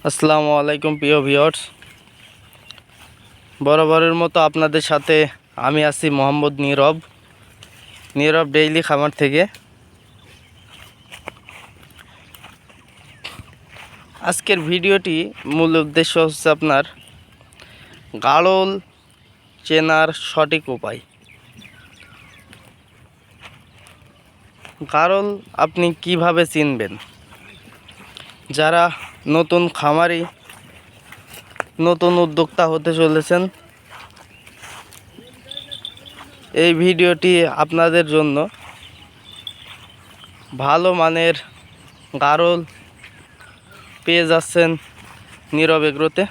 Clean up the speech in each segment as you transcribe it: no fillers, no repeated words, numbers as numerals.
আসসালামু আলাইকুম প্রিয় ভিউয়ার্স, বরাবরের মতো আপনাদের সাথে আমি আছি মোহাম্মদ নীরব ডেইলি খামার থেকে। আজকের ভিডিওটি মূল উদ্দেশ্য হচ্ছে আপনার গাড়ল চেনার সঠিক উপায়। গাড়ল আপনি কিভাবে চিনবেন? যারা নতুন খামারি, নতুন উদ্যোক্তা হতে চলেছেন, এই ভিডিওটি আপনাদের জন্য। ভালো মানের গাড়ল পেয়ে যাচ্ছেন নীরব এগ্রোতে।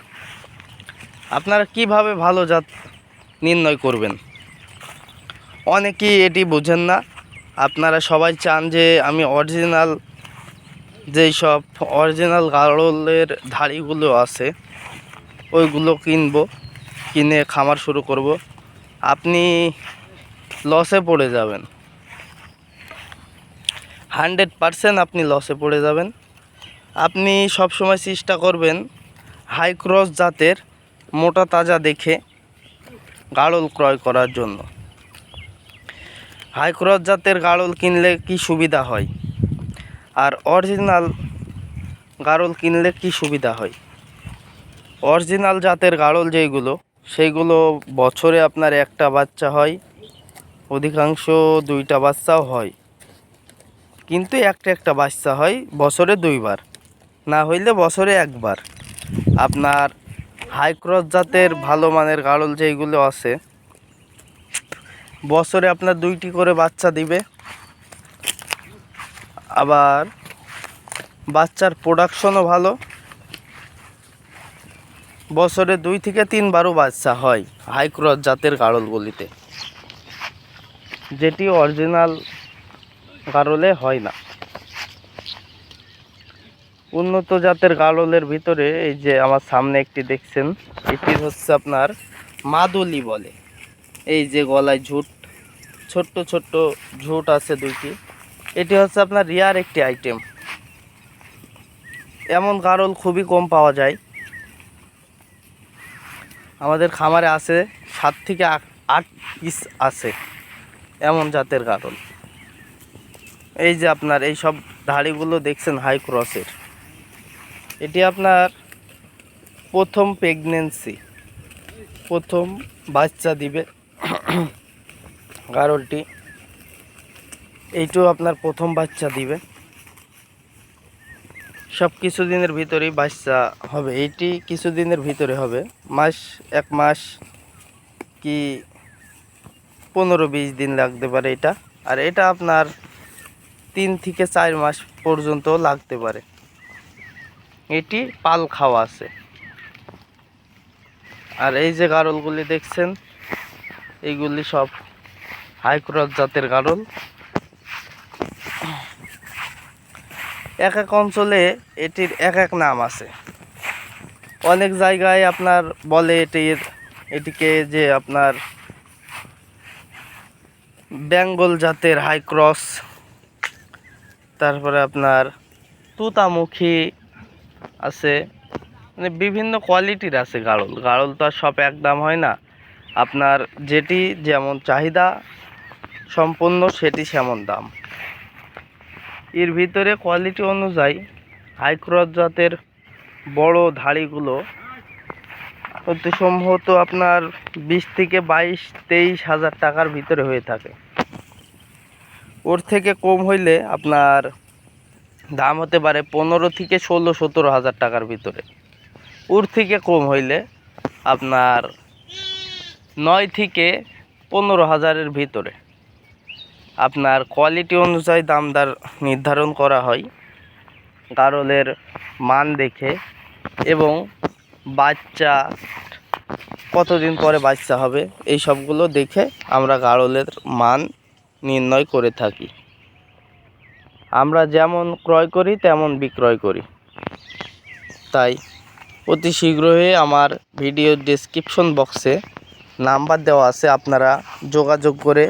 আপনারা কিভাবে ভালো জাত নির্ণয় করবেন? অনেকেই এটি বোঝেন না। আপনারা সবাই চান যে আমি অরিজিনাল গাড়লের ধাড়িগুলো আছে ওইগুলো কিনে খামার শুরু করব। আপনি লসে পড়ে যাবেন, 100% আপনি লসে পড়ে যাবেন। আপনি সবসময় চেষ্টা করবেন হাই ক্রস জাতের মোটা তাজা দেখে গাড়ল ক্রয় করার জন্য। হাই ক্রস জাতের গাড়ল কিনলে কি সুবিধা হয় আর অরিজিনাল গাড়ল কিনলে কি সুবিধা হয়? অরিজিনাল জাতের গাড়ল সেইগুলো বছরে আপনার একটা বাচ্চা হয়, অধিকাংশ দুইটা বাচ্চাও হয়, কিন্তু একটা বাচ্চা হয় বছরে 2বার, না হইলে বছরে 1বার। আপনার হাই ক্রস জাতের ভালো মানের গাড়ল যেইগুলো আছে বছরে আপনার 2টি করে বাচ্চা দিবে, আবার বাচ্চার প্রোডাকশনও ভালো, বছরে 2 থেকে 3বারও বাচ্চা হয় হাই ক্রস জাতের গাড়লগুলিতে, যেটি অরিজিনাল গাড়লে হয় না। উন্নত জাতের গাড়লের ভিতরে এই যে আমার সামনে একটি দেখছেন, এটি হচ্ছে আপনার মাদুলি বলে। এই যে গলায় ছোট্ট ঝুট আছে 2টি, এটি হচ্ছে আপনার রিয়ার একটি আইটেম। এমন গাড়ল খুবই কম পাওয়া যায়। আমাদের খামারে আছে 7 থেকে 8 পিস আছে এমন জাতের গাড়ল। এই যে আপনার এই সব ধাড়িগুলো দেখছেন হাই ক্রসের, এটি আপনার প্রথম প্রেগনেন্সি, প্রথম বাচ্চা দিবে গাড়লটি। এইটাও আপনার প্রথম বাচ্চা দিবে, সব কিছুদিনের ভিতরেই বাচ্চা হবে। এইটি কিছুদিনের ভিতরে হবে, 1 মাস কি 15-20 দিন লাগতে পারে এটা। আর এটা আপনার 3 থেকে 4 মাস পর্যন্ত লাগতে পারে। এটি পাল খাওয়া আছে। আর এই যে গাড়লগুলি দেখছেন, এইগুলি সব হাই ক্রস জাতের গাড়ল। এক অঞ্চলে এটির এক নাম আছে। অনেক জায়গায় আপনার বলে এটিকে যে আপনার বেঙ্গল জাতের হাই ক্রস, তারপরে আপনার তুতামুখী আছে, মানে বিভিন্ন কোয়ালিটির আছে গাড়ল তো আর সব এক দাম হয় না। আপনার যেটি যেমন চাহিদা সম্পন্ন সেটি সেমন দাম। এর ভিতরে কোয়ালিটি অনুযায়ী হাই ক্রস জাতের বড় ধাড়িগুলো অতি সম্ভবত আপনার 20 থেকে 22-23 হাজার টাকার ভিতরে হয়ে থাকে। ওর থেকে কম হইলে আপনার দাম হতে পারে 15 থেকে 16-17 হাজার টাকার ভিতরে। ওর থেকে কম হইলে আপনার 9 থেকে 15 হাজারের ভিতরে। আপনার কোয়ালিটি অনুযায়ী দামদার নির্ধারণ করা হয় গাড়লের মান দেখে, এবং বাচ্চা কতদিন পরে বাচ্চা হবে এই সবগুলো দেখে আমরা গাড়লের মান নির্ণয় করে থাকি। আমরা যেমন ক্রয় করি তেমন বিক্রয় করি। তাই অতি শীঘ্রই আমার ভিডিও ডেসক্রিপশন বক্সে নাম্বার দেওয়া আছে, আপনারা যোগাযোগ করে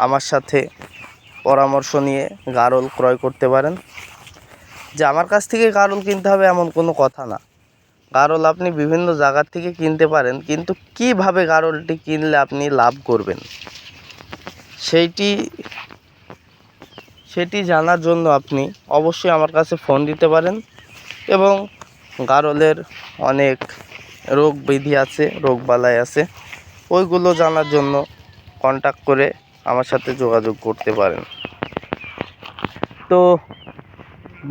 আমার সাথে পরামর্শ নিয়ে গাড়ল ক্রয় করতে পারেন। যে আমার কাছ থেকে গাড়ল কিনতে হবে এমন কোনো কথা না। গারল আপনি বিভিন্ন জায়গার থেকে কিনতে পারেন, কিন্তু কিভাবে গারলটি কিনলে আপনি লাভ করবেন সেটি জানার জন্য আপনি অবশ্যই আমার কাছে ফোন দিতে পারেন। এবং গারলের অনেক রোগ ব্যাধি আছে, রোগবালাই আছে, ওইগুলো জানার জন্য কন্টাক্ট করে আমার সাথে যোগাযোগ করতে পারেন। তো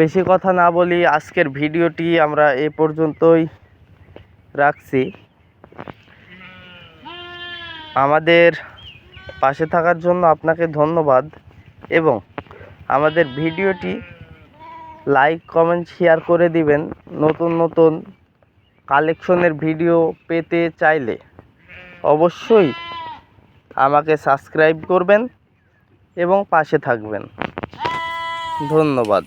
বেশি কথা না বলি, আজকের ভিডিওটি আমরা এ পর্যন্তই রাখছি। আমাদের পাশে থাকার জন্য আপনাকে ধন্যবাদ, এবং আমাদের ভিডিওটি লাইক কমেন্ট শেয়ার করে দিবেন। নতুন নতুন কালেকশনের ভিডিও পেতে চাইলে অবশ্যই আমাকে সাবস্ক্রাইব করবেন এবং পাশে থাকবেন। ধন্যবাদ।